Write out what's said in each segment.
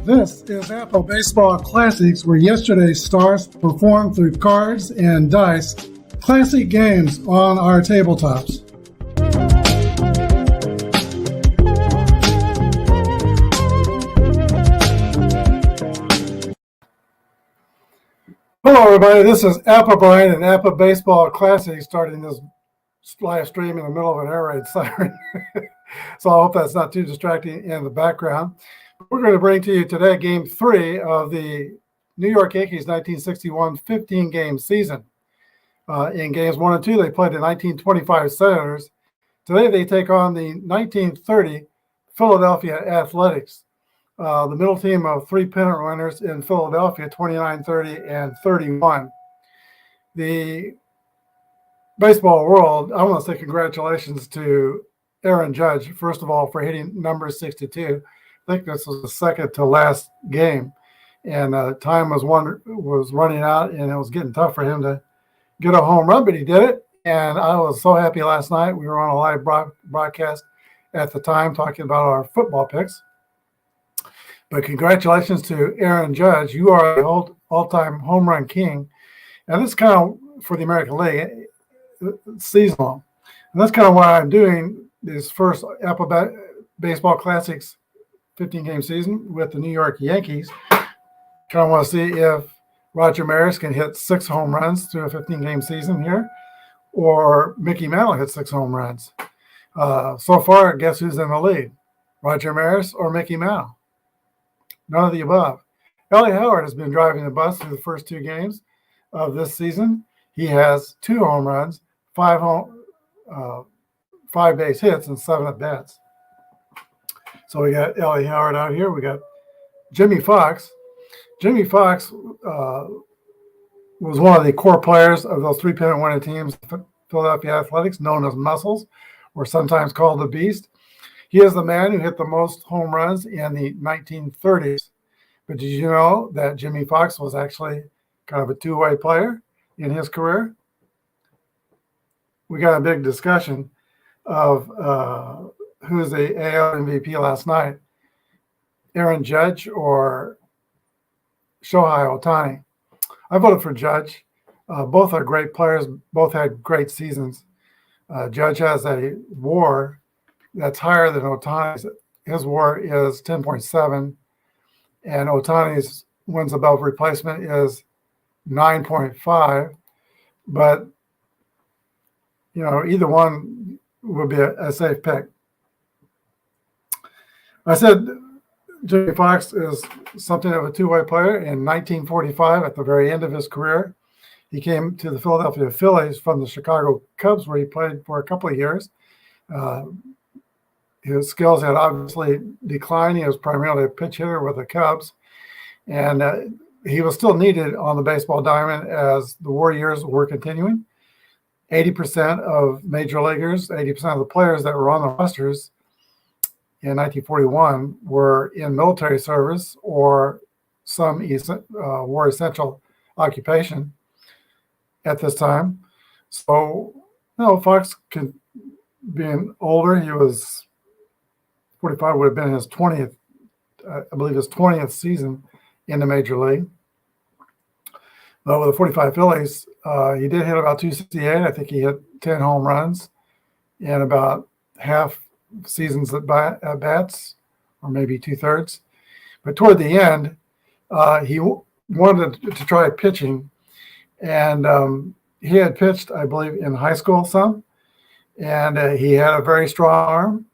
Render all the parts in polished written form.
This is APBA Baseball Classics, where yesterday's stars performed through cards and dice, classic games on our tabletops. Hello everybody, this is APBA Brian and APBA Baseball Classics, starting this live stream in the middle of an air raid siren. So I hope that's not too distracting in the background. We're going to bring to you today Game 3 of the New York Yankees 1961 15-game season. In Games 1 and 2, they played the 1925 Senators. Today, they take on the 1930 Philadelphia Athletics, the middle team of three pennant winners in Philadelphia, 29, 30, and 31. The baseball world, I want to say congratulations to Aaron Judge, first of all, for hitting number 62. I think this was the second to last game, and time was running out, and it was getting tough for him to get a home run, but he did it, and I was so happy last night. We were on a live broadcast at the time talking about our football picks. But congratulations to Aaron Judge. You are the all-time home run king, and this is kind of for the American League seasonal. And that's kind of why I'm doing this first APBA Baseball Classics 15-game season with the New York Yankees. Kind of want to see if Roger Maris can hit 6 home runs through a 15-game season here, or Mickey Mantle hit 6 home runs. So far, guess who's in the lead? Roger Maris or Mickey Mantle? None of the above. Ellie Howard has been driving the bus through the first 2 games of this season. He has 2 home runs, 5 base hits, and 7 at bats. So we got Ellie Howard out here. We got Jimmy Fox. Jimmy Fox was one of the core players of those 3 pennant winning teams, Philadelphia Athletics, known as Muscles, or sometimes called the Beast. He is the man who hit the most home runs in the 1930s. But did you know that Jimmy Fox was actually kind of a two-way player in his career? We got a big discussion of who's the AL MVP last night, Aaron Judge or Shohei Ohtani. I voted for Judge. Both are great players. Both had great seasons. Judge has a WAR that's higher than Ohtani's. His WAR is 10.7, and Ohtani's wins above replacement is 9.5. But, you know, either one would be a safe pick. I said Jimmy Fox is something of a two-way player. In 1945, at the very end of his career, he came to the Philadelphia Phillies from the Chicago Cubs, where he played for a couple of years. His skills had obviously declined. He was primarily a pitch hitter with the Cubs, and he was still needed on the baseball diamond as the war years were continuing. 80% of major leaguers, 80% of the players that were on the rosters in 1941 were in military service or some war essential occupation at this time. So, you know, Fox, being older, he was 45, would have been his 20th, I believe his 20th season in the major league. But with the 45 Phillies, he did hit about 268. I think he hit 10 home runs and about half seasons at bats, or maybe 2/3. But toward the end, he wanted to try pitching, and he had pitched, I believe, in high school some, and he had a very strong arm.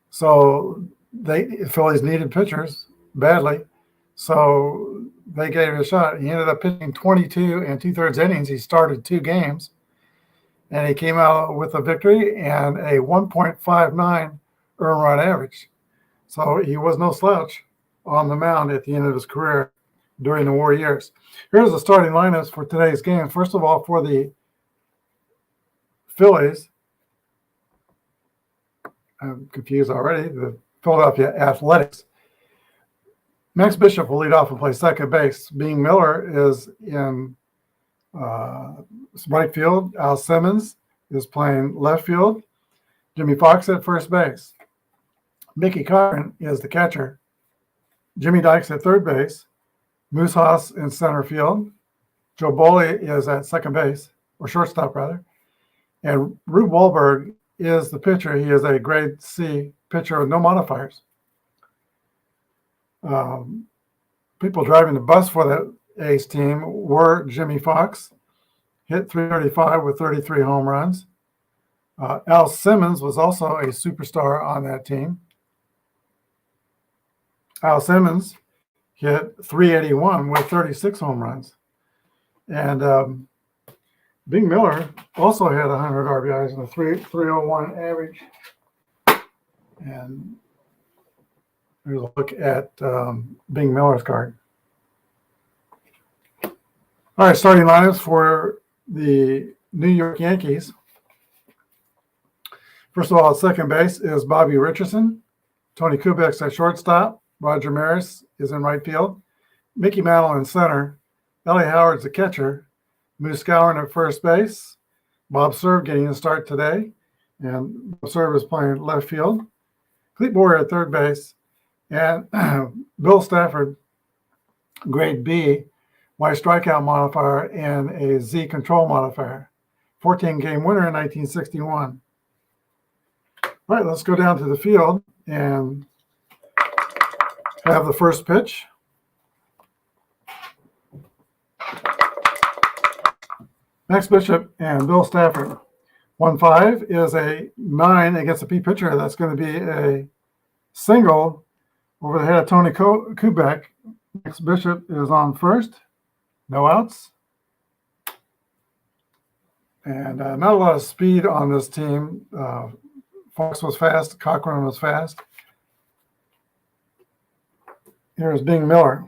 So the Phillies needed pitchers badly, so they gave it a shot. He ended up pitching 22 and 2/3 innings. He started 2 games, and he came out with a victory and a 1.59 earned run average. So he was no slouch on the mound at the end of his career during the war years. Here's the starting lineups for today's game. First of all, for the Phillies, I'm confused already, the Philadelphia Athletics. Max Bishop will lead off and play second base. Bing Miller is in right field. Al Simmons is playing left field. Jimmy Fox at first base. Mickey Cochran is the catcher. Jimmy Dykes at third base. Moose Haas in center field. Joe Boley is at second base, or shortstop rather. And Rube Wahlberg is the pitcher. He is a grade C pitcher with no modifiers. People driving the bus for the A's team were Jimmy Fox, hit .335 with 33 home runs. Al Simmons was also a superstar on that team. Al Simmons hit .381 with 36 home runs. And Bing Miller also had 100 RBIs and a 301 average. And here's a look at Bing Miller's card. All right, starting lineups for the New York Yankees. First of all, at second base is Bobby Richardson. Tony Kubek's at shortstop. Roger Maris is in right field. Mickey Mantle in center. Ellie Howard's the catcher. Moose Gowan at first base. Bob Cerv getting a start today. And Bob Cerv is playing left field. Clete Boyer at third base. And Bill Stafford, grade B, Y strikeout modifier and a Z control modifier. 14-game winner in 1961. All right, let's go down to the field and have the first pitch. Max Bishop and Bill Stafford. 1-5 is a 9 against a P pitcher. That's going to be a single over the head of Tony Kubek. Max Bishop is on first. No outs. And not a lot of speed on this team. Fox was fast. Cochran was fast. Here's Bing Miller.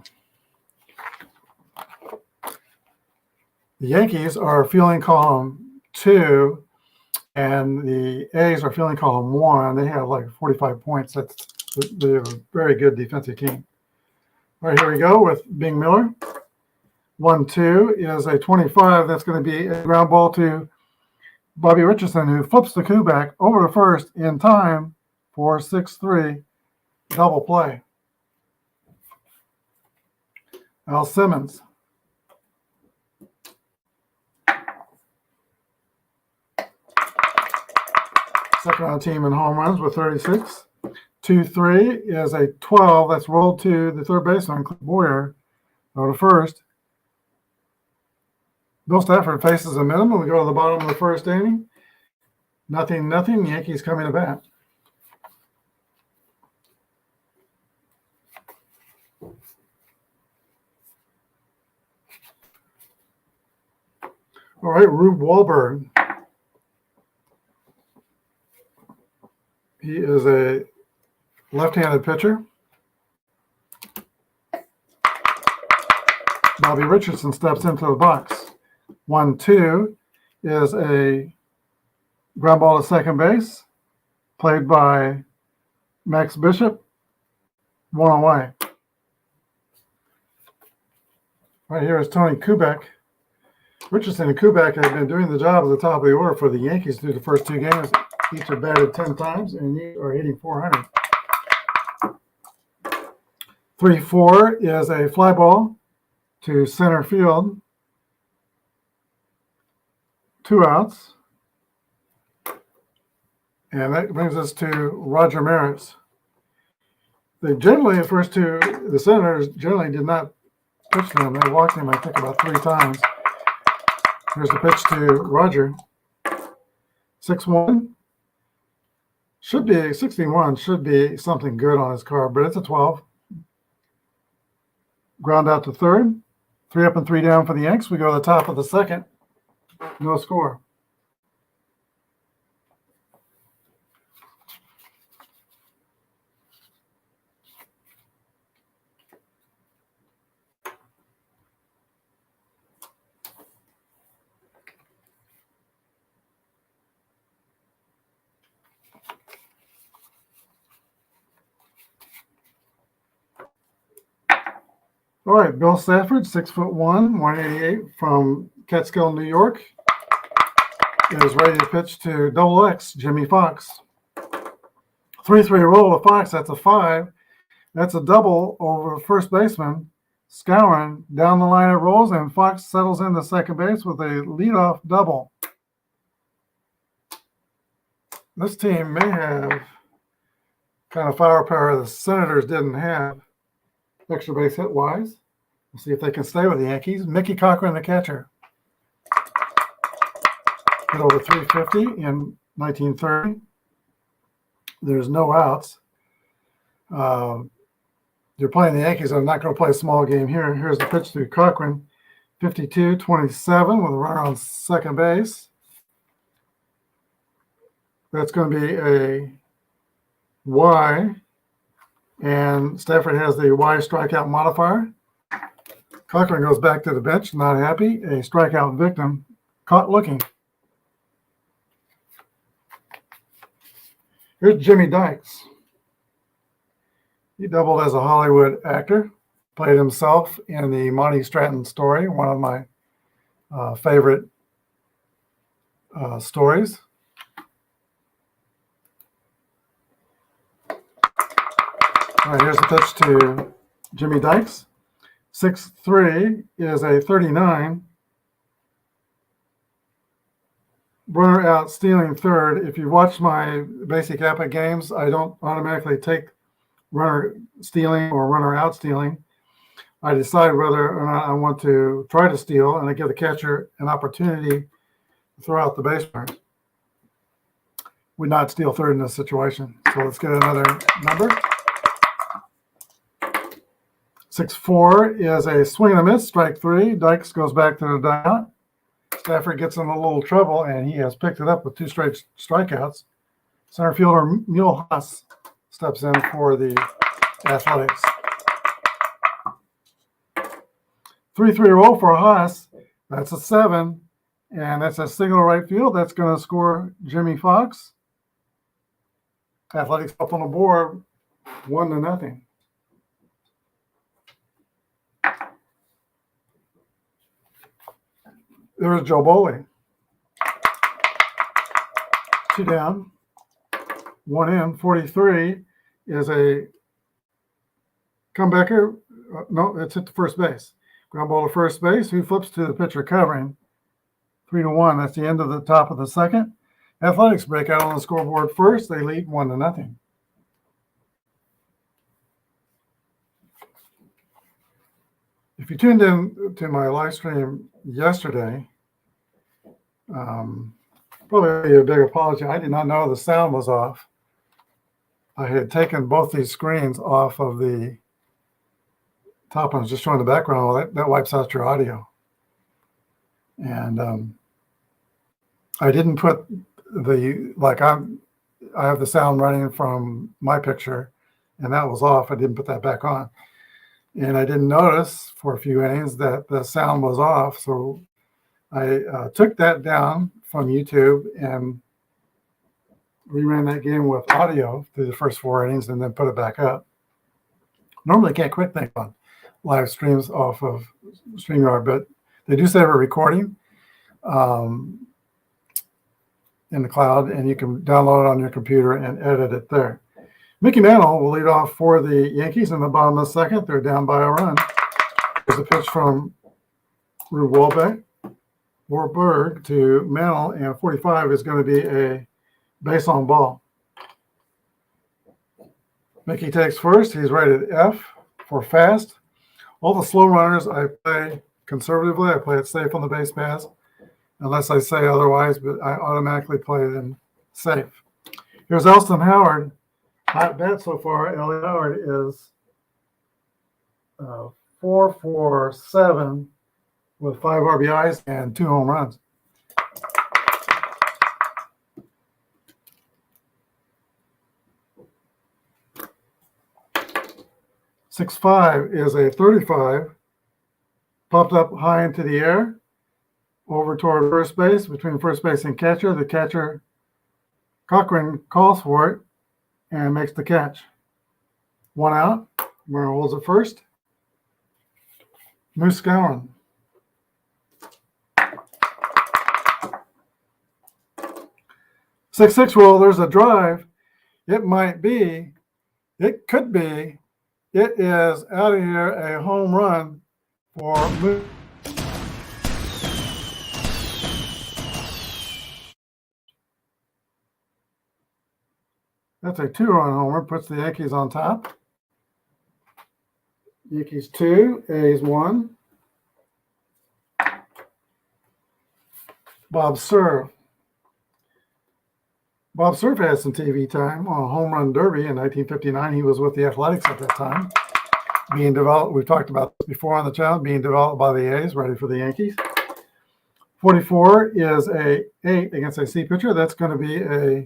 The Yankees are fielding column 2, and the A's are fielding column 1. They have like 45 points. They're a very good defensive team. All right, here we go with Bing Miller. 1-2 is a 25. That's going to be a ground ball to Bobby Richardson, who flips the Kubek over to first in time for 6-3 double play. Al Simmons. Second on team in home runs with 36. 2-3 is a 12. That's rolled to the third baseman, Clete Boyer, go to first. Bill Stafford faces the minimum. We go to the bottom of the first inning. 0-0. Yankees coming to bat. All right, Rube Wahlberg. He is a left-handed pitcher. Bobby Richardson steps into the box. 1-2 is a ground ball to second base, played by Max Bishop. 1 away. Right here is Tony Kubek. Richardson and Kubek have been doing the job at the top of the order for the Yankees through the first 2 games. Each have batted 10 times, and each are hitting 400. 3-4 is a fly ball to center field. 2 outs. And that brings us to Roger Maris. They generally, the first two, the Senators generally did not pitch them. They walked him, I think, about 3 times. Here's the pitch to Roger. 6-1. Should be 61, should be something good on his card, but it's a 12. Ground out to third. 3 up and 3 down for the Yanks. We go to the top of the second. No score. All right, Bill Stafford, 6'1", 188 from Catskill, New York, is ready to pitch to Double X, Jimmy Fox. 3-3 roll to Fox, that's a 5. That's a double over first baseman. Scouring down the line it rolls, and Fox settles into second base with a leadoff double. This team may have kind of firepower the Senators didn't have. Extra base hit wise. We'll see if they can stay with the Yankees. Mickey Cochran, the catcher. Hit over 350 in 1930. There's no outs. You're playing the Yankees. I'm not going to play a small game here. Here's the pitch to Cochran. 52-27 with a runner on second base. That's going to be a Y. And Stafford has the Y strikeout modifier. Cochran goes back to the bench, not happy. A strikeout victim caught looking. Here's Jimmy Dykes. He doubled as a Hollywood actor, played himself in the Monty Stratton story, one of my favorite stories. All right, here's the pitch to Jimmy Dykes. 6-3 is a 39. Runner out stealing third. If you watch my basic APBA games, I don't automatically take runner stealing or runner out stealing. I decide whether or not I want to try to steal, and I give the catcher an opportunity to throw out the base runner. Would not steal third in this situation. So let's get another number. 6-4 is a swing and a miss, strike 3. Dykes goes back to the dugout. Stafford gets in a little trouble, and he has picked it up with 2 straight strikeouts. Center fielder Mule Haas steps in for the Athletics. 3-3 roll for Haas. That's a 7, and that's a single right field. That's going to score Jimmy Fox. Athletics up on the board, 1-0. There's Joe Boley. 2 down, 1 in. 43 is a comebacker. No, it's hit to first base. Ground ball to first base. Who flips to the pitcher covering? 3-1. That's the end of the top of the second. Athletics break out on the scoreboard first. They lead 1-0. If you tuned in to my live stream yesterday, probably a big apology. I did not know the sound was off. I had taken both these screens off of the top one. I was just showing the background. Well, that wipes out your audio. And I didn't put I have the sound running from my picture, and that was off. I didn't put that back on. And I didn't notice for a few innings that the sound was off. So I took that down from YouTube and reran that game with audio through the first 4 innings and then put it back up. Normally can't quit things on live streams off of StreamYard, but they do save a recording in the cloud, and you can download it on your computer and edit it there. Mickey Mantle will lead off for the Yankees in the bottom of the second. They're down by a run. There's a pitch from Rube Warburg to Mantle, and 45 is going to be a base on ball. Mickey takes first. He's rated F for fast. All the slow runners I play conservatively. I play it safe on the base paths, unless I say otherwise, but I automatically play them safe. Here's Elston Howard. Hot bet so far. Ellie Howard is 4 for 7 with 5 RBIs and 2 home runs. .65 is a 35, popped up high into the air, over toward first base, between first base and catcher. The catcher, Cochran, calls for it and makes the catch. 1 out. Runner holds it first. Moose Gowan. .66 roll. There's a drive. It might be. It could be. It is out of here a home run for Moose. That's a 2-run homer, puts the Yankees on top. Yankees 2, A's 1. Bob Cerv. Bob Cerv had some TV time on Home Run Derby in 1959. He was with the Athletics at that time. Being developed, we've talked about this before on the channel, being developed by the A's, ready for the Yankees. 44 is a 8 against a C pitcher. That's going to be a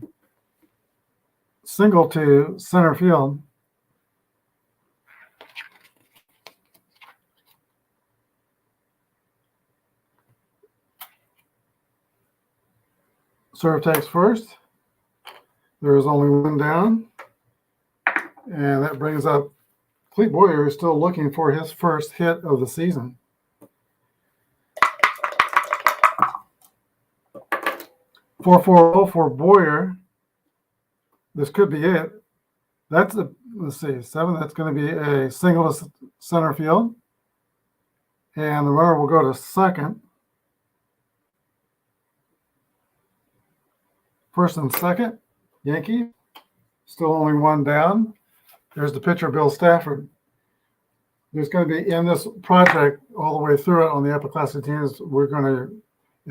single to center field. Cerv takes first. There is only 1 down. And that brings up Clete Boyer, who's still looking for his first hit of the season. .440 for Boyer. This could be it. That's a, let's see, 7. That's going to be a single to center field. And the runner will go to second. First and second, Yankee. Still only 1 down. There's the pitcher, Bill Stafford. There's going to be, in this project, all the way through it on the APBA Classic teams, we're going to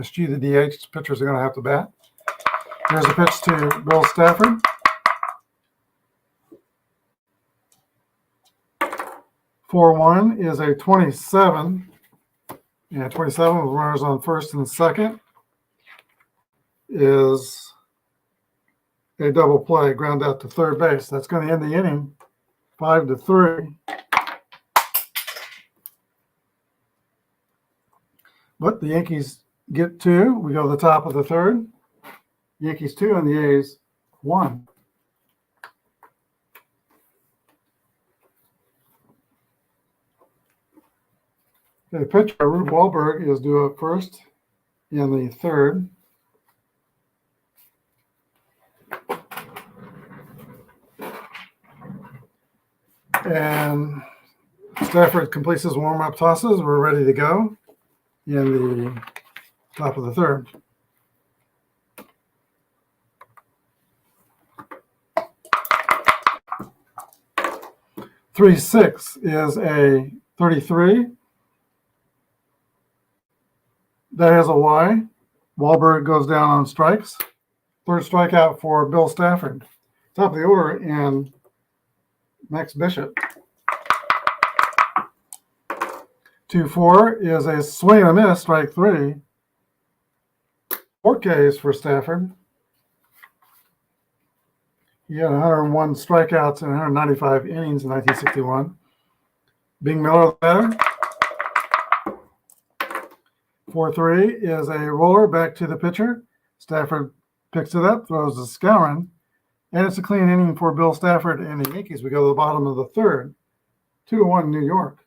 eschew the DH. Pitchers are going to have to bat. There's a pitch to Bill Stafford. .41 is a 27. Yeah, 27 with runners on first and second is a double play, ground out to third base. That's going to end the inning, 5-3. But the Yankees get 2. We go to the top of the third. Yankees 2 and the A's 1. The pitcher, Rube Wahlberg, is due up first in the third. And Stafford completes his warm-up tosses. We're ready to go in the top of the third. .36 is a 33. That has a Y. Wahlberg goes down on strikes. Third strikeout for Bill Stafford. Top of the order in Max Bishop. 2-4 is a swing and a miss, strike 3. 4 Ks for Stafford. He had 101 strikeouts and 195 innings in 1961. Bing Miller batter. 4-3 is a roller back to the pitcher. Stafford picks it up, throws the Skowron, and it's a clean inning for Bill Stafford and the Yankees. We go to the bottom of the third. 2-1 New York.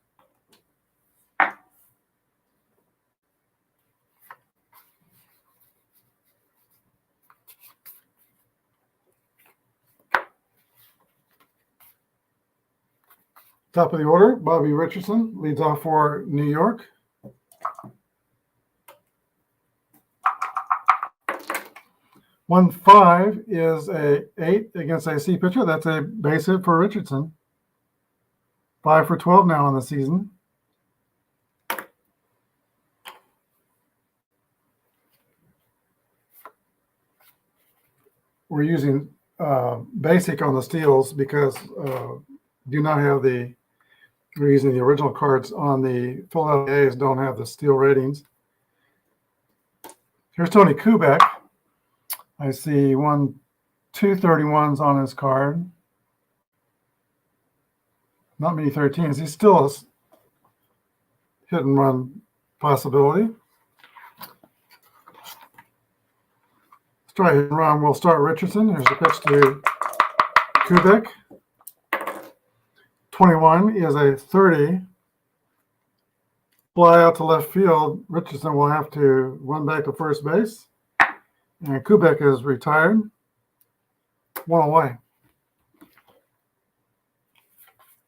Top of the order, Bobby Richardson leads off for New York. 1-5 is a 8 against a C pitcher. That's a base hit for Richardson. 5 for 12 now in the season. We're using basic on the steals because do not have the, we're using the original cards on the Philadelphia A's, don't have the steal ratings. Here's Tony Kubek. I see 2 31s on his card. Not many 13s. He's still a hit and run possibility. Let's try hit and run. We'll start Richardson. Here's the pitch to Kubek. 21 is a 30. Fly out to left field. Richardson will have to run back to first base. And Kubek is retired. 1 away.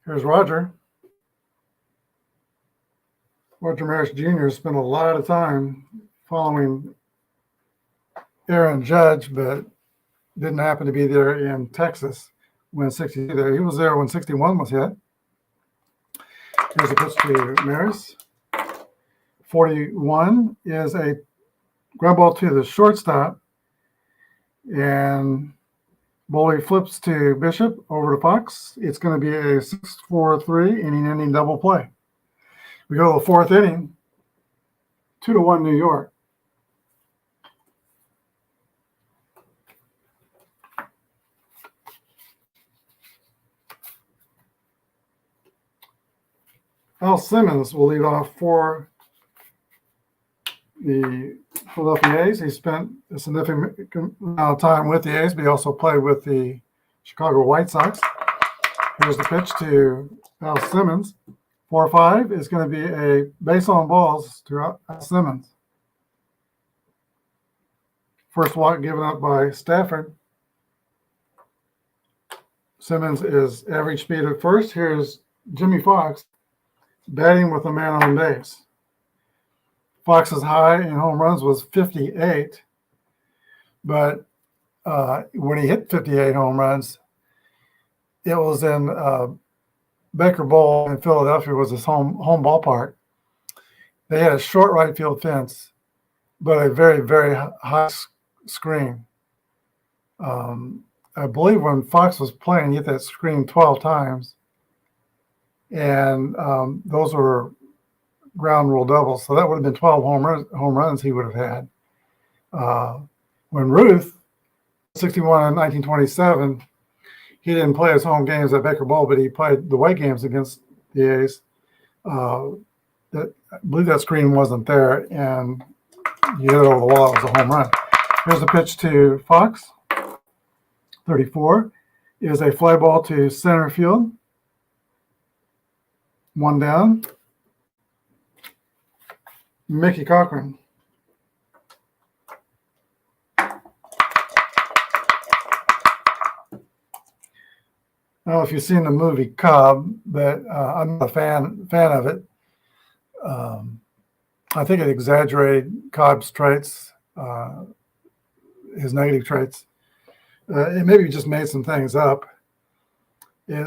Here's Roger. Roger Maris Jr. spent a lot of time following Aaron Judge, but didn't happen to be there in Texas when 62 there. He was there when 61 was hit. Here's a pitch to Maris. 41 is a ground ball to the shortstop, and Boley flips to Bishop over to Fox. It's going to be a 6-4-3 inning double play. We go to the fourth inning, 2-1 New York. Al Simmons will lead off for the Philadelphia A's. He spent a significant amount of time with the A's, but he also played with the Chicago White Sox. Here's the pitch to Al Simmons. 4-5 is going to be a base on balls to Al Simmons. First walk given up by Stafford. Simmons is average speed at first. Here's Jimmy Fox batting with a man on base. Fox's high in home runs was 58, but when he hit 58 home runs, it was in Baker Bowl in Philadelphia, was his home ballpark. They had a short right field fence, but a very, very high screen. I believe when Fox was playing, he hit that screen 12 times, and those were ground rule doubles. So that would have been 12 home runs he would have had. When Ruth, 61 in 1927, he didn't play his home games at Baker Bowl, but he played the away games against the A's. I believe that screen wasn't there, and he hit it over the wall. It was a home run. Here's the pitch to Fox. 34 is a fly ball to center field. 1 down. Mickey Cochran. I don't know if you've seen the movie Cobb, but I'm not a fan of it. I think it exaggerated Cobb's traits, his negative traits. It maybe just made some things up.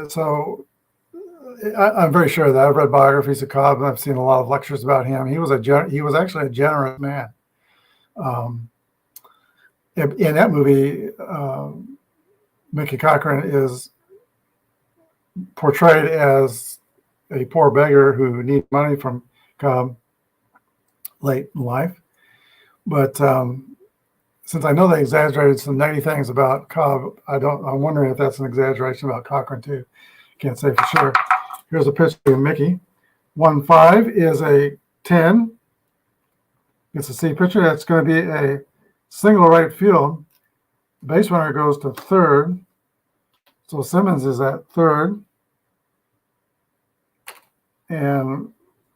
So I'm very sure that I've read biographies of Cobb, and I've seen a lot of lectures about him. He was actually a generous man. In that movie, Mickey Cochran is portrayed as a poor beggar who needs money from Cobb late in life. But since I know they exaggerated some negative things about Cobb, I'm wondering if that's an exaggeration about Cochran too. Can't say for sure. Here's a pitch to Mickey. 1-5 is a 10. It's a C pitcher. That's going to be a single right field. Base runner goes to third. So Simmons is at third. And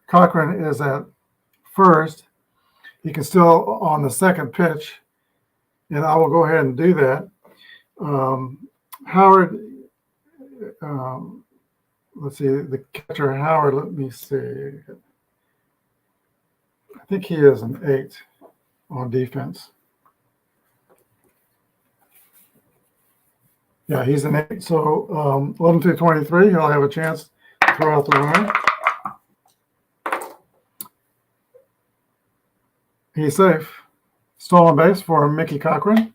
Cochran is at first. He can still on the second pitch, and I will go ahead and do that. Howard, let's see, the catcher Howard, let me see. I think he is an 8 on defense. Yeah, he's an 8. So 11 through 23, he'll have a chance to throw out the runner. He's safe. Stolen base for Mickey Cochran.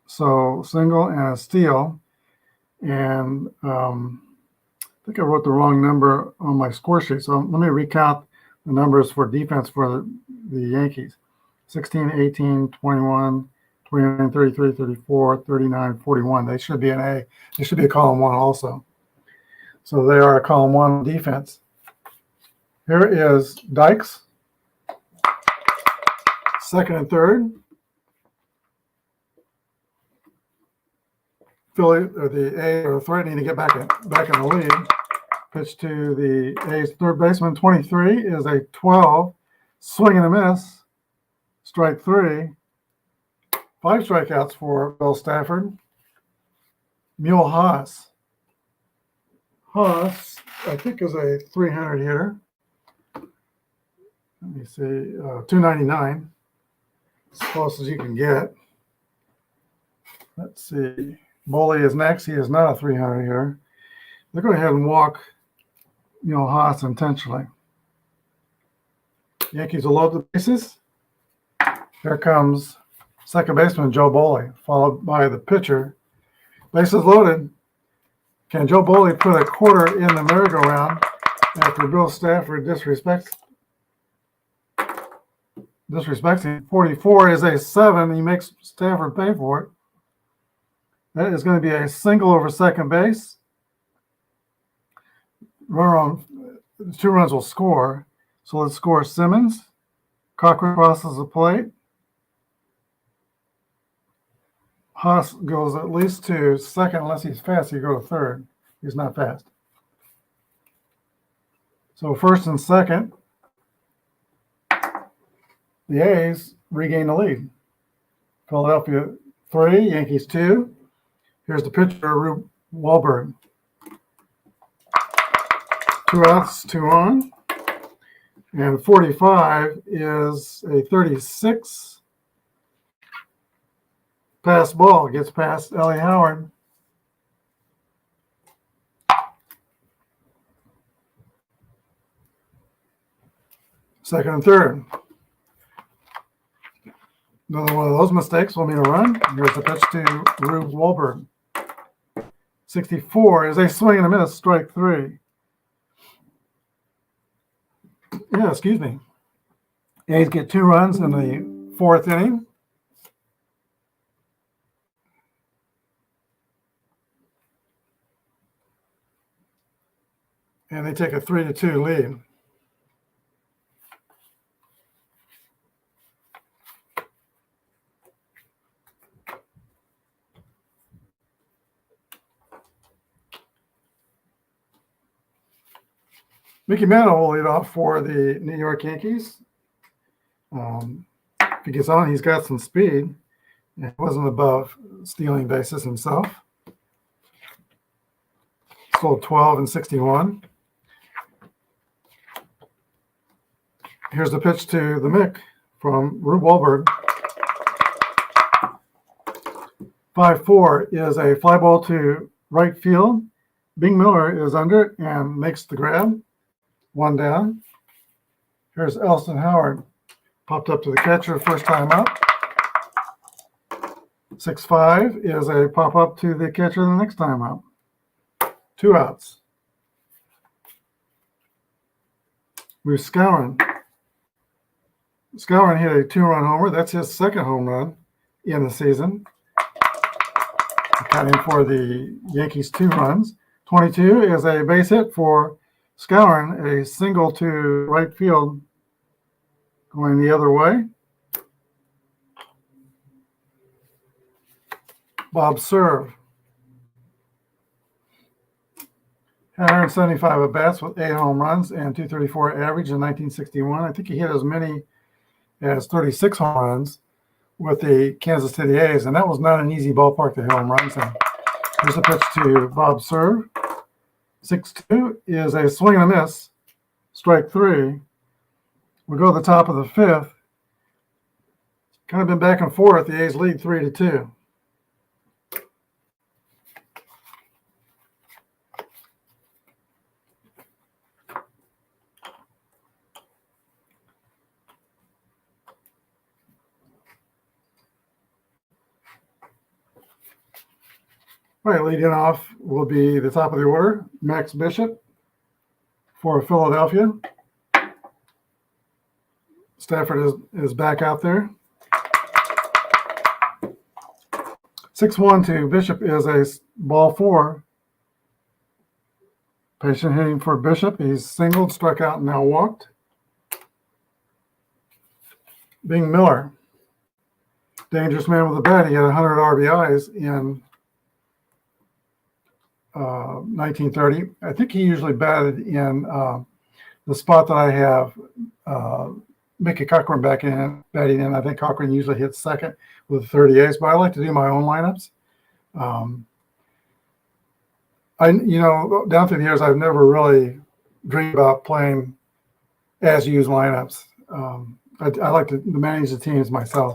So single and a steal. And I think I wrote the wrong number on my score sheet. So let me recount the numbers for defense for the Yankees. 16, 18, 21, 29, 33, 34, 39, 41. They should be an A. They should be a column 1 also. So they are a column 1 defense. Here is Dykes, second and third. Philly, or the A, are threatening to get back in the lead. Pitch to the A's third baseman. 23 is a 12. Swing and a miss. Strike 3. 5 strikeouts for Bill Stafford. Mule Haas. Haas, I think, is a 300 hitter. Let me see, 299. As close as you can get. Let's see. Boley is next. He is not a 300 hitter. They'll go ahead and walk Haas intentionally. Yankees will load the bases. Here comes second baseman Joe Boley, followed by the pitcher. Bases loaded. Can Joe Boley put a quarter in the merry-go-round after Bill Stafford disrespects him? 44 is a 7. He makes Stafford pay for it. That is going to be a single over second base. Two runs will score. So let's score Simmons. Cochran crosses the plate. Haas goes at least to second. Unless he's fast, he go to third. He's not fast. So first and second, the A's regain the lead. Philadelphia 3, Yankees 2. Here's the pitcher, Rube Wahlberg. 2 outs, 2 on. And 45 is a 36. Pass ball gets past Ellie Howard. Second and third. Another one of those mistakes will mean a run. Here's the pitch to Rube Wahlberg. 64 is a swing and a miss, strike 3. Yeah, excuse me. A's get 2 runs in the 4th inning. And they take a 3-2 lead. Mickey Mantle will lead off for the New York Yankees. If he gets on, he's got some speed. He wasn't above stealing bases himself. Sold 12 and 61. Here's the pitch to the Mick from Rube Wahlberg. 5-4 is a fly ball to right field. Bing Miller is under it and makes the grab. 1 down. Here's Elston Howard. Popped up to the catcher first time up. 6-5 is a pop up to the catcher the next time up. 2 outs. Bruce Skowron. Skowron hit a 2-run homer. That's his second home run in the season. Accounting for the Yankees' 2 runs. 22 is a base hit for Skowron, a single to right field going the other way. Bob Serve. 175 at bats with 8 home runs and 234 average in 1961. I think he hit as many as 36 home runs with the Kansas City A's, and that was not an easy ballpark to hit home runs in. Here's a pitch to Bob Serve. 6-2 is a swing and a miss, strike 3. We go to the top of the 5th. Kind of been back and forth. The A's lead 3-2. All right, leading off will be the top of the order, Max Bishop for Philadelphia. Stafford is back out there. 6-1 to Bishop is a ball four. Patient hitting for Bishop. He's singled, struck out, and now walked. Bing Miller, dangerous man with a bat. He had 100 RBIs in 1930. I think he usually batted in the spot that I have Mickey Cochran batting in. I think Cochran usually hits second with 38s, but I like to do my own lineups. Down through the years, I've never really dreamed about playing as used lineups. I like to manage the teams myself.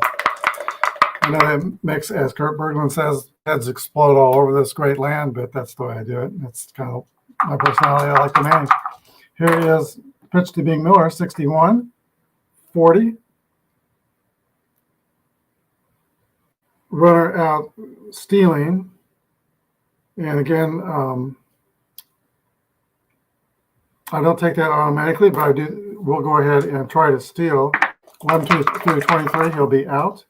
I know that makes, as Kurt Berglund says, heads explode all over this great land, but that's the way I do it. It's kind of my personality. I like to manage. Here he is, pitch to Bing Miller, 61, 40. Runner out stealing. And again, I don't take that automatically, but I do. We'll go ahead and try to steal. 1, 2, 3, 23, he'll be out.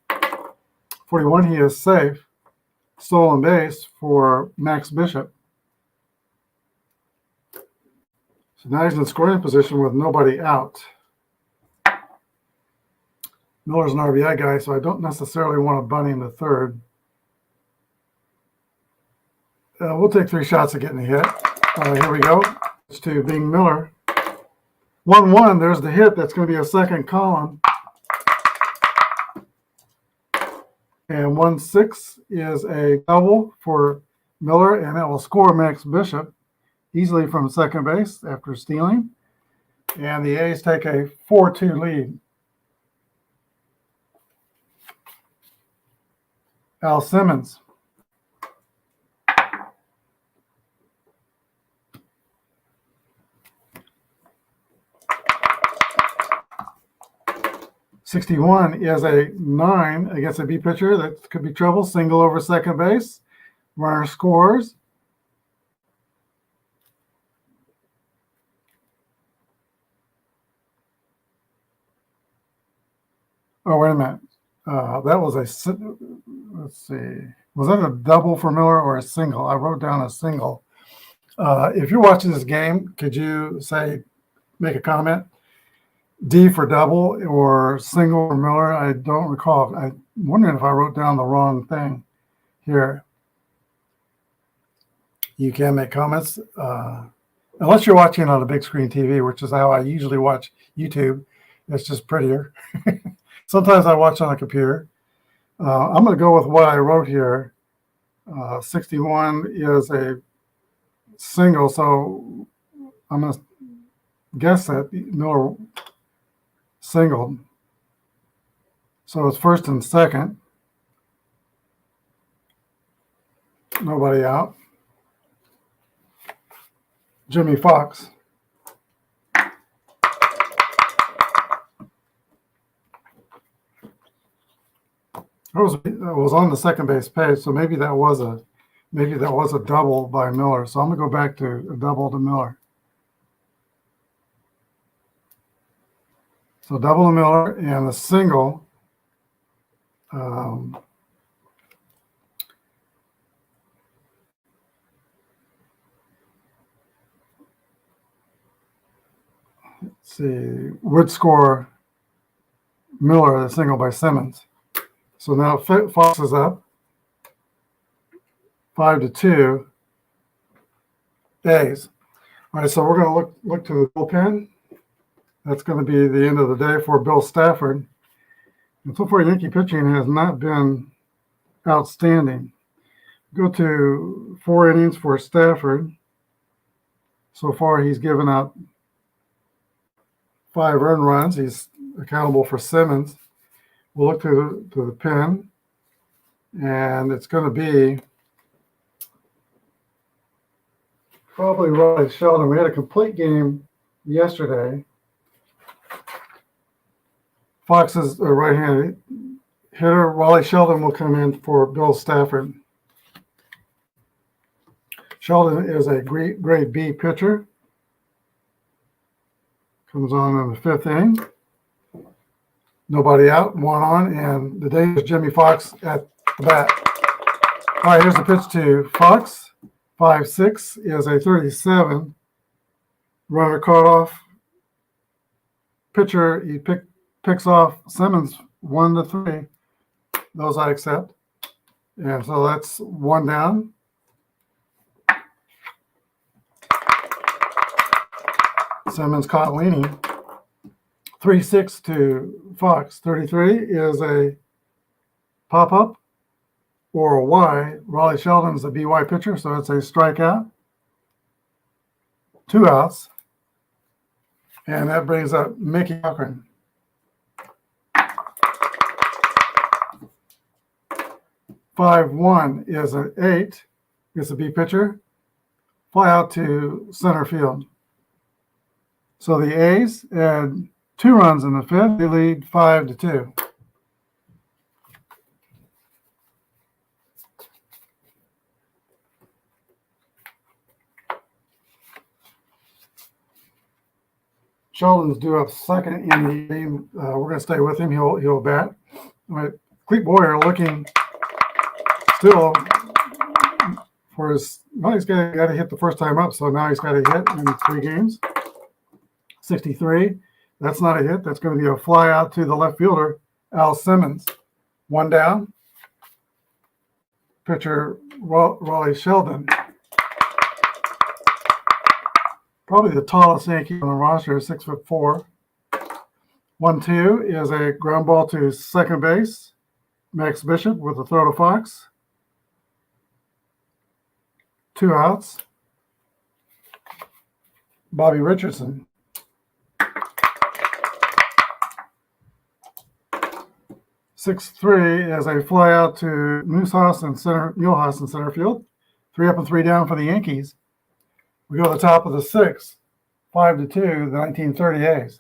41, he is safe. Stolen base for Max Bishop. So now he's in scoring position with nobody out. Miller's an RBI guy, so I don't necessarily want to bunt him to third. We'll take 3 shots at getting a hit. Here we go. It's to Bing Miller. 1-1, there's the hit. That's going to be a second column. And 1-6 is a double for Miller, and that will score Max Bishop easily from second base after stealing. And the A's take a 4-2 lead. Al Simmons. '61 is a 9 against a B pitcher. That could be trouble. Single over second base. Runner scores. Oh, wait a minute. That was let's see. Was that a double for Miller or a single? I wrote down a single. If you're watching this game, could you make a comment? D for double or single for Miller? I don't recall. I'm wondering if I wrote down the wrong thing here. You can make comments. Unless you're watching on a big screen TV, which is how I usually watch YouTube. It's just prettier. Sometimes I watch on a computer. I'm going to go with what I wrote here. 61 is a single, so I'm going to guess that Miller singled. So it's first and second. Nobody out. Jimmy Fox. It was on the second base page, so maybe that was a double by Miller. So I'm gonna go back to a double to Miller. So double to Miller and a single. Let's see, would score Miller, a single by Simmons. So now Fox is up 5-2. A's. All right, so we're going to look to the bullpen. That's going to be the end of the day for Bill Stafford. And so far, Yankee pitching has not been outstanding. Go to 4 innings for Stafford. So far, he's given up 5 earned runs. He's accountable for Simmons. We'll look to the pen, and it's going to be probably Riley Sheldon. We had a complete game yesterday. Fox is a right-handed hitter. Riley Sheldon will come in for Bill Stafford. Sheldon is a grade B pitcher. Comes on in the 5th inning. Nobody out, 1 on, and the dangerous Jimmy Fox at the bat. All right, here's the pitch to Fox. 5-6 is a 37. Runner caught off. Pitcher, he picks off Simmons 1-3. Those I accept. And so that's 1 down. Simmons caught leaning. 3-6 to Fox. 33 is a pop-up or a Y. Raleigh Sheldon's a BY pitcher, so it's a strikeout. 2 outs. And that brings up Mickey Cochran. 5-1 is an 8. It's a B pitcher. Fly out to center field. So the A's had 2 runs in the 5th. They lead 5-2. Sheldon's due up second in the game. We're going to stay with him. He'll bat. All right. Clete Boyer looking still for his. Well, he's got to hit the first time up, so now he's got to hit in 3 games. 63. That's not a hit. That's going to be a fly out to the left fielder, Al Simmons. 1 down. Pitcher Raleigh Sheldon. Probably the tallest Yankee on the roster, 6'4". 1-2 is a ground ball to second base. Max Bishop with a throw to Fox. 2 outs. Bobby Richardson. 6-3 is a fly out to Mulehaus in center field. 3 up and 3 down for the Yankees. We go to the top of the 6th, 5-2, the 1930 A's.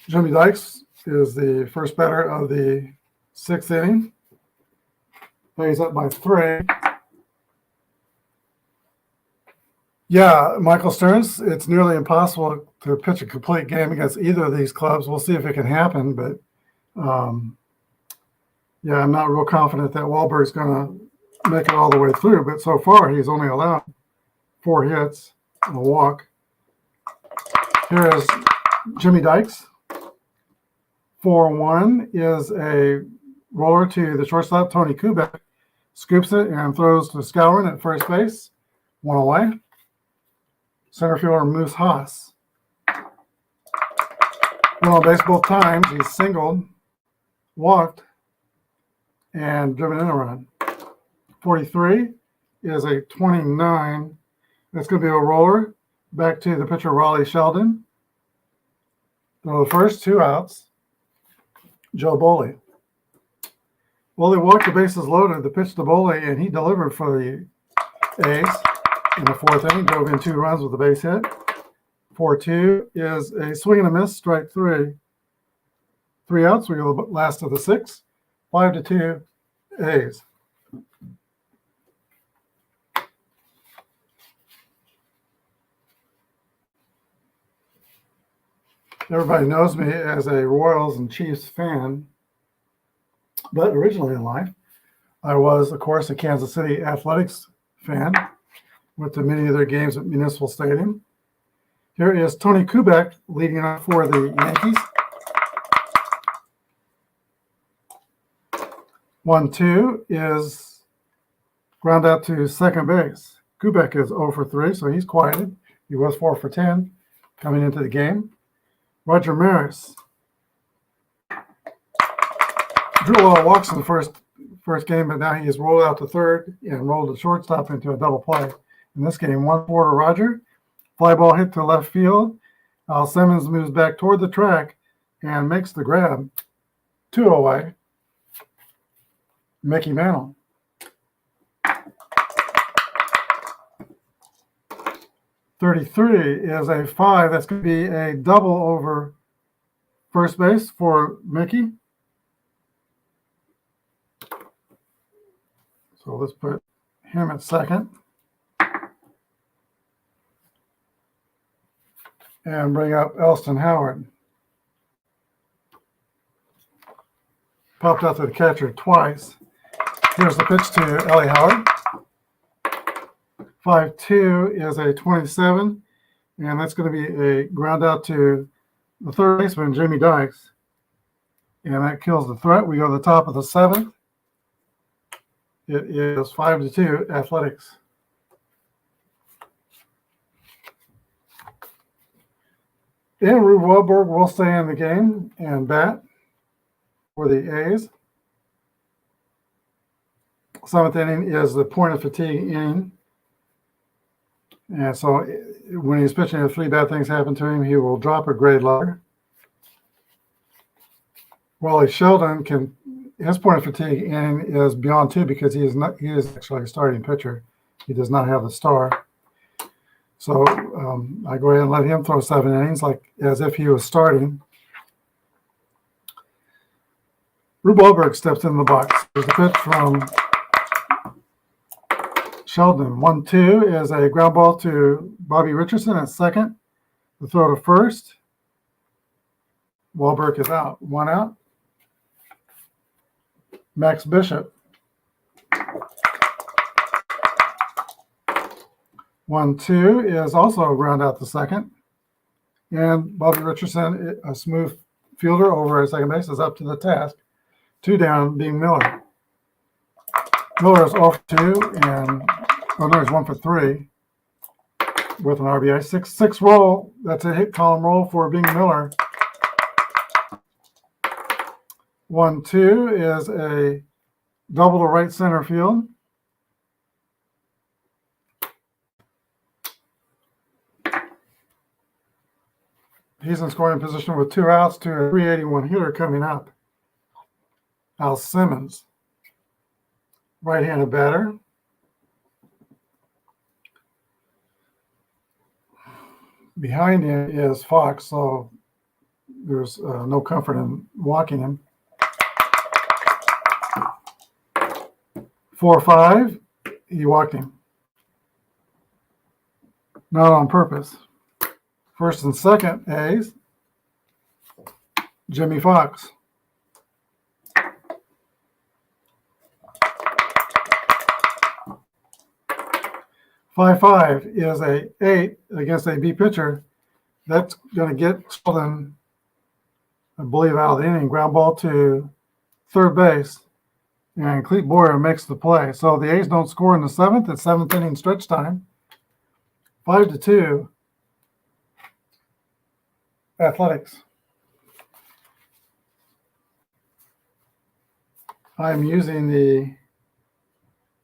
Jimmy Dykes is the first batter of the 6th inning. He's up by 3. Yeah, Michael Stearns, it's nearly impossible to pitch a complete game against either of these clubs. We'll see if it can happen, but yeah, I'm not real confident that Wahlberg's going to make it all the way through, but so far he's only allowed 4 hits and a walk. Here is Jimmy Dykes. 4-1 is a roller to the shortstop, Tony Kubek. Scoops it and throws to Skowron at first base. 1 away. Center fielder Moose Haas. 1 on base both times. He's singled, walked, and driven in a run. 43 is a 29. That's going to be a roller back to the pitcher Raleigh Sheldon. So the first 2 outs. Joe Boley. Well, they walked the bases loaded. The pitch to Boley, and he delivered for the A's. In the 4th inning, drove in 2 runs with a base hit. 4-2 is a swing and a miss, strike 3. 3 outs. We go to the last of the 6. 5-2, A's. Everybody knows me as a Royals and Chiefs fan, but originally in life, I was, of course, a Kansas City Athletics fan. Went to many of their games at Municipal Stadium. Here is Tony Kubek leading off for the Yankees. 1-2 is ground out to second base. Kubek is 0 for 3, so he's quieted. He was 4 for 10 coming into the game. Roger Maris drew a lot of walks in the first game, but now he has rolled out to third and rolled the shortstop into a double play. In this game, 1-4 to Roger. Fly ball hit to left field. Al Simmons moves back toward the track and makes the grab. 2 away. Mickey Mantle. 33 is a 5. That's going to be a double over first base for Mickey. So let's put him at second. And bring up Elston Howard. Popped out to the catcher twice. Here's the pitch to Ellie Howard. 5-2 is a 27, and that's going to be a ground out to the third baseman, Jimmy Dykes. And that kills the threat. We go to the top of the seventh. It is 5-2 Athletics. And Rube Wahlberg will stay in the game and bat for the A's. Seventh inning is the point of fatigue inning. And so when he's pitching, if 3 bad things happen to him, he will drop a grade lower. Wally Sheldon his point of fatigue inning is beyond 2 because he is actually a starting pitcher. He does not have the star. So I go ahead and let him throw 7 innings, as if he was starting. Rube Wahlberg steps in the box. There's a pitch from Sheldon. 1-2 is a ground ball to Bobby Richardson at second. The throw to first. Wahlberg is out. 1 out. Max Bishop. 1-2 is also a ground out to second. And Bobby Richardson, a smooth fielder over at second base, is up to the task. 2 down, being Miller. Miller is off 2, and he's 1 for 3 with an RBI. 6-6 roll. That's a hit column roll for being Miller. 1-2 is a double to right center field. He's in scoring position with 2 outs to a 381 hitter coming up. Al Simmons, right-handed batter. Behind him is Fox, so there's no comfort in walking him. 4-5, he walked him. Not on purpose. First and second, A's, Jimmy Fox. 5-5 is a 8 against a B pitcher. That's going to get Sheldon, I believe, out of the inning. Ground ball to third base. And Clete Boyer makes the play. So the A's don't score in the 7th. It's 7th inning stretch time. 5-2. Athletics. I'm using the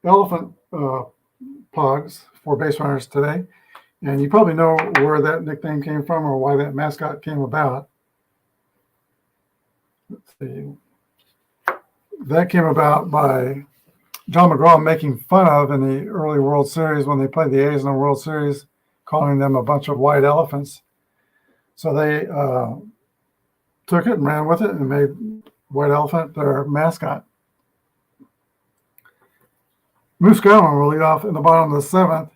elephant pogs for base runners today. And you probably know where that nickname came from or why that mascot came about. Let's see. That came about by John McGraw making fun of in the early World Series when they played the A's in the World Series, calling them a bunch of white elephants. So they took it and ran with it and made White Elephant their mascot. Moose Gowan will lead off in the bottom of the 7th,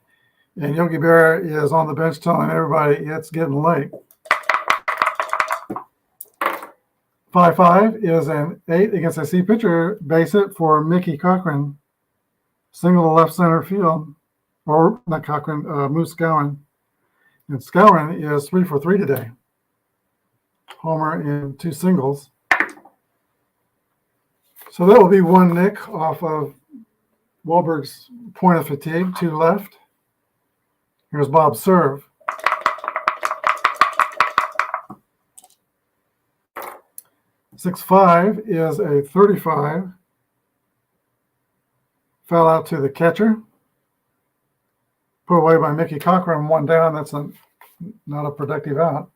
and Yogi Berra is on the bench telling everybody it's getting late. 5-5 is an 8 against a C pitcher, base hit for Mickey Cochran. Single to left center field, or not Cochran, Moose Gowan. And Skowron is 3 for 3 today. Homer and 2 singles. So that will be 1 nick off of Wahlberg's point of fatigue, 2 left. Here's Bob's serve. .65 is a 35. Foul out to the catcher. Put away by Mickey Cochran, 1 down. That's not a productive out.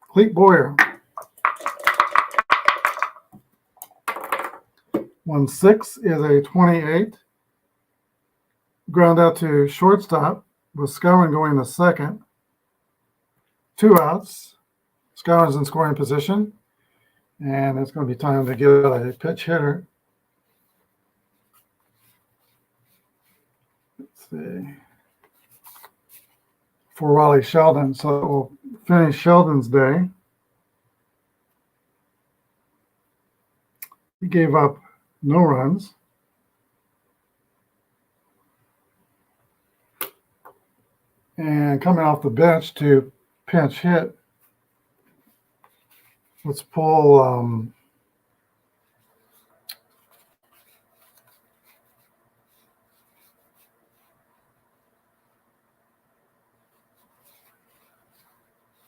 Clete Boyer. 1-6 is a 28. Ground out to shortstop. with Skowron going to second. 2 outs. Skowron's in scoring position. And it's going to be time to get a pitch hitter. Let's see. For Raleigh Sheldon. So we'll finish Sheldon's day. He gave up no runs. And coming off the bench to pinch hit, let's pull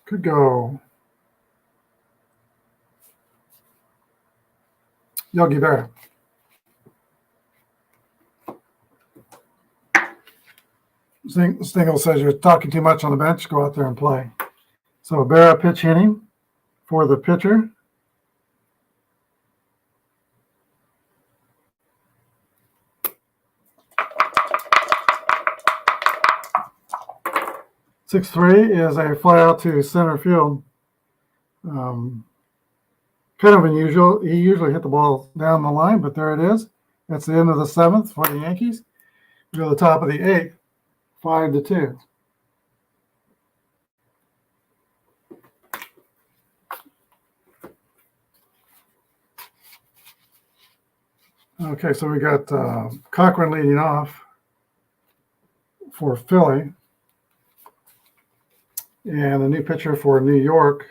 could go Yogi Berra. Stingel says you're talking too much on the bench. Go out there and play. So Berra pitch hitting for the pitcher. .63 is a fly out to center field. Kind of unusual. He usually hit the ball down the line, but there it is. That's the end of the 7th for the Yankees. We go to the top of the 8th, 5-2. Okay, so we got Cochran leading off for Philly. And the new pitcher for New York.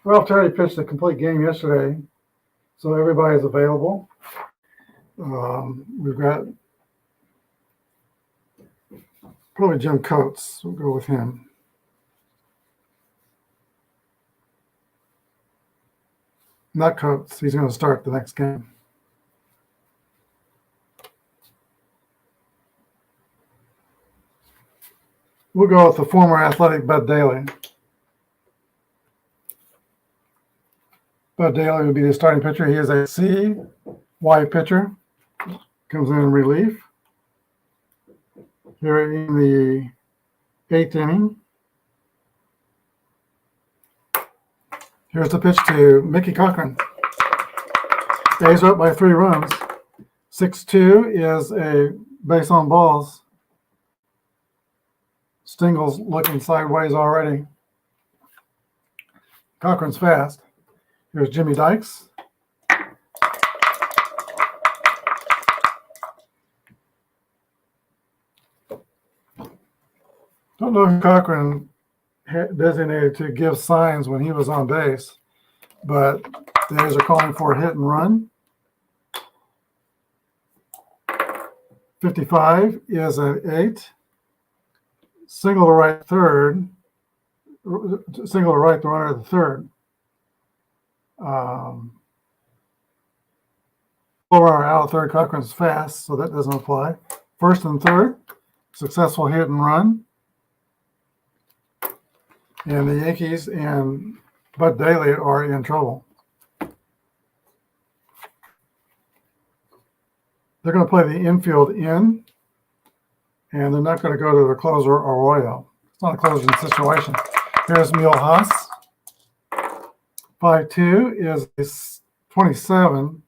Ralph Terry pitched a complete game yesterday, so everybody's available. We've got probably Jim Coates. We'll go with him. Not Coates. He's going to start the next game. We'll go with the former Athletic Bud Daly. Bud Daly will be the starting pitcher. He is a CY pitcher. Comes in relief. Here in the 8th inning. Here's the pitch to Mickey Cochran. A's are up by 3 runs. 6-2 is a base on balls. Stingel's looking sideways already. Cochran's fast. Here's Jimmy Dykes. Don't know if Cochran designated to give signs when he was on base, but the A's are calling for a hit and run. 55 is an 8. Single to right third. Single to right the runner at the third. Runner out of third. Cochran's fast, so that doesn't apply. First and third. Successful hit and run. And the Yankees and Bud Daly are in trouble. They're going to play the infield in, and they're not going to go to the closer, Arroyo. It's not a closing situation. Here's Mule Haas. 5-2 is 27.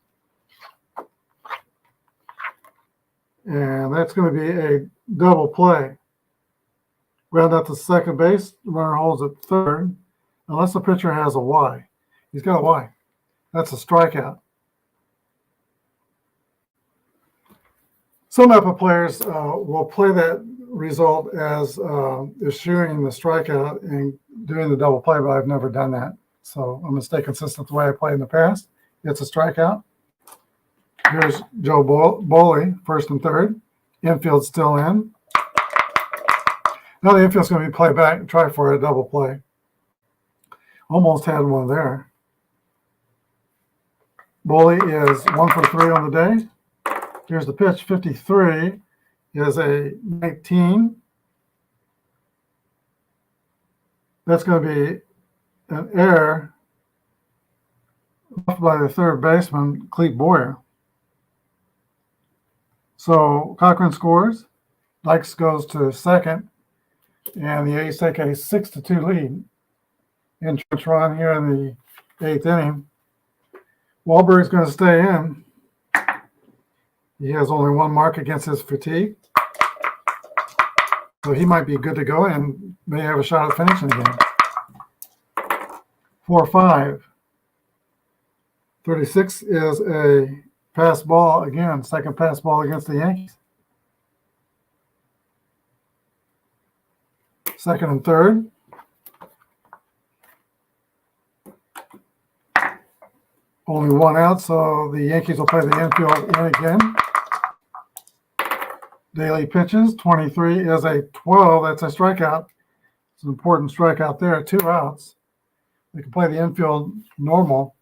And that's going to be a double play. Ground out to second base, the runner holds at third, unless the pitcher has a Y. He's got a Y. That's a strikeout. Some APBA players will play that result as eschewing the strikeout and doing the double play, but I've never done that. So I'm going to stay consistent the way I played in the past. It's a strikeout. Here's Joe Boley, first and third. Infield still in. Now the infield's going to be play back and try for a double play. Almost had one there. Boley is 1 for 3 on the day. Here's the pitch. 53 is a 19. That's going to be an error by the third baseman, Clete Boyer. So Cochran scores. Dykes goes to second, and the A's take a 6-2 lead. Entrance run here in the 8th inning. Wahlberg's going to stay in. He has only one mark against his fatigue, so he might be good to go and may have a shot at finishing the game. 4-5. 36 is a pass ball again, second pass ball against the Yankees. Second and third. Only one out, so the Yankees will play the infield in again. Daly pitches. 23 is a 12. That's a strikeout. It's an important strikeout there. 2 outs. They can play the infield normal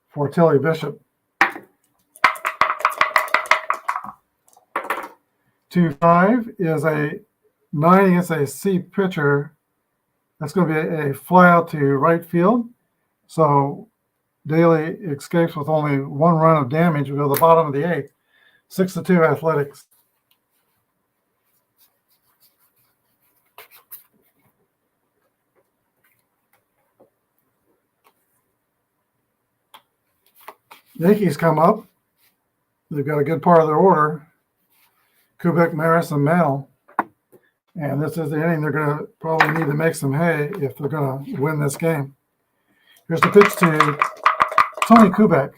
for Tilly Bishop. 2-5 is a 9 against a C pitcher. That's going to be a fly out to right field. So Daly escapes with only 1 run of damage. We go to the bottom of the 8th. 6-2 Athletics. Yankees come up. They've got a good part of their order. Kubek, Maris, and Mel. And this is the inning they're going to probably need to make some hay if they're going to win this game. Here's the pitch to Tony Kubek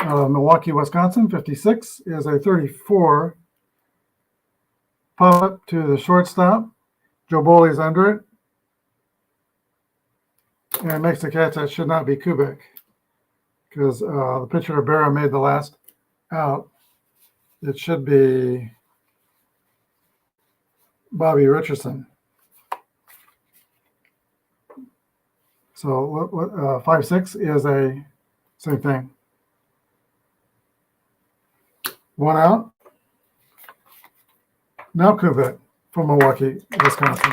out of Milwaukee, Wisconsin. 56 is a 34. Pop up to the shortstop. Joe Boley's under it. And makes the catch. That should not be Kubek, because the pitcher Rivera made the last out. It should be Bobby Richardson. So 5-6 is a same thing. 1 out. Now Kubek from Milwaukee, Wisconsin.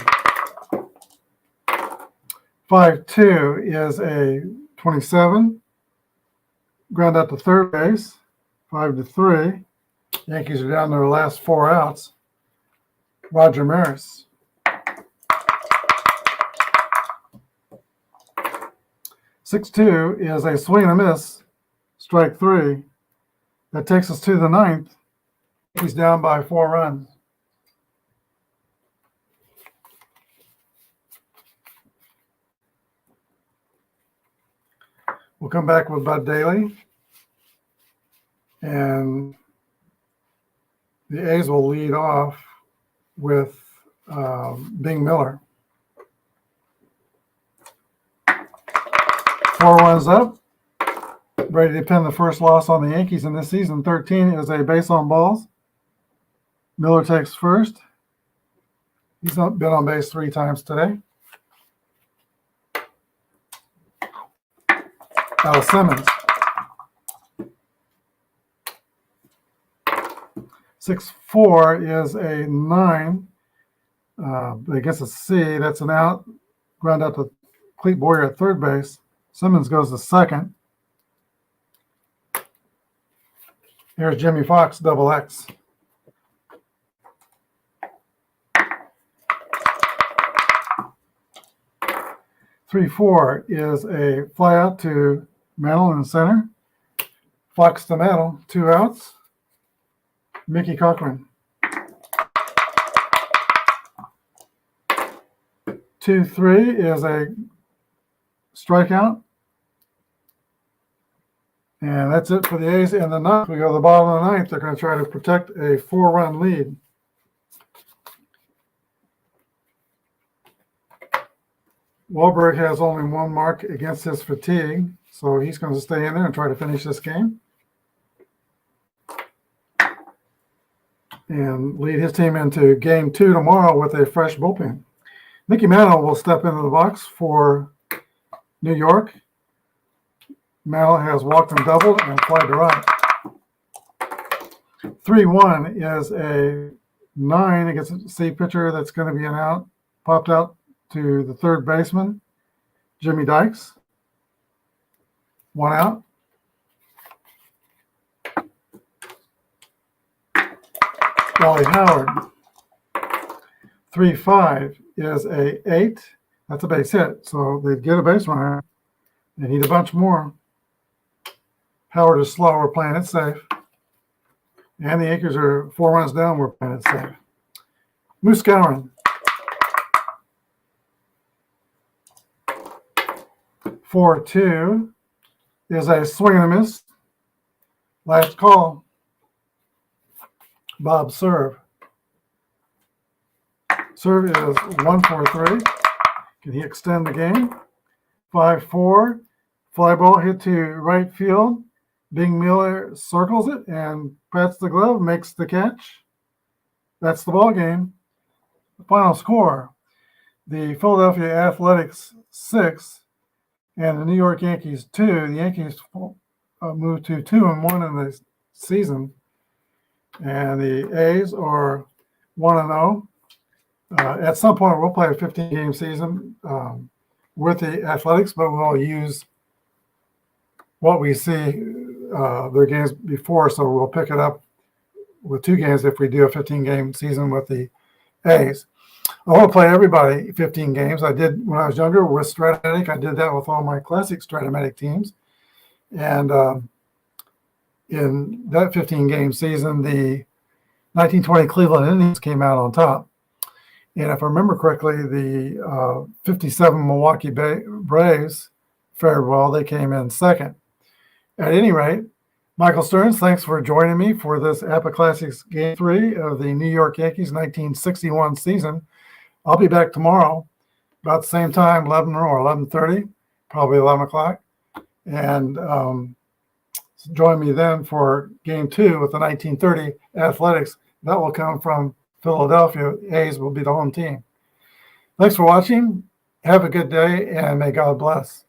5-2 is a 27. Ground out to third base. 5-3. Yankees are down their last 4 outs. Roger Maris. 6-2 is a swing and a miss. Strike 3. That takes us to the 9th. He's down by 4 runs. We'll come back with Bud Daly. And the A's will lead off with Bing Miller. 4 runs up. Ready to pin the first loss on the Yankees in this season. 13 is a base on balls. Miller takes first. He's been on base 3 times today. Al Simmons. 6-4 is a 9. I guess a C. That's an out. Ground out to Clete Boyer at third base. Simmons goes to second. Here's Jimmy Fox, double X. Three, 4 is a fly out to Mantle in the center. Fox to Mantle, 2 outs. Mickey Cochran. 2-3 is a strikeout. And that's it for the A's. In the 9th, we go to the bottom of the 9th. They're going to try to protect a 4-run lead. Wahlberg has only 1 mark against his fatigue, so he's going to stay in there and try to finish this game and lead his team into Game 2 tomorrow with a fresh bullpen. Mickey Mantle will step into the box for New York. Mantle has walked and doubled and fly to right. 3-1 is a 9 against a C pitcher that's going to be an out. Popped out to the third baseman, Jimmy Dykes. 1 out. Wally Howard. 3-5 is a 8. That's a base hit, so they get a base runner. They need a bunch more. Howard is slow. We're playing it safe. And the Yankees are 4 runs down. We're playing it safe. Moose Gowron. 4-2 is a swing and a miss. Last call. Bob serve. Serve is 1-4-3. Can he extend the game? 5-4. Fly ball hit to right field. Bing Miller circles it and pats the glove, makes the catch. That's the ball game. The final score: the Philadelphia Athletics 6 and the New York Yankees 2. The Yankees moved to 2-1 in the season, and the A's are 1-0. At some point, we'll play a 15-game season with the Athletics, but we'll use what we see their games before, so we'll pick it up with 2 games if we do a 15-game season with the A's. I want to play everybody 15 games. I did when I was younger with Stratomatic. I did that with all my classic Stratomatic teams. And in that 15-game season, the 1920 Cleveland Indians came out on top. And if I remember correctly, the 57 Milwaukee Braves fared well. They came in second. At any rate, Michael Stearns, thanks for joining me for this APBA Classics Game 3 of the New York Yankees 1961 season. I'll be back tomorrow about the same time, 11 or 11:30, probably 11 o'clock. And join me then for Game 2 with the 1930 Athletics. That will come from Philadelphia. A's will be the home team. Thanks for watching. Have a good day, and may God bless.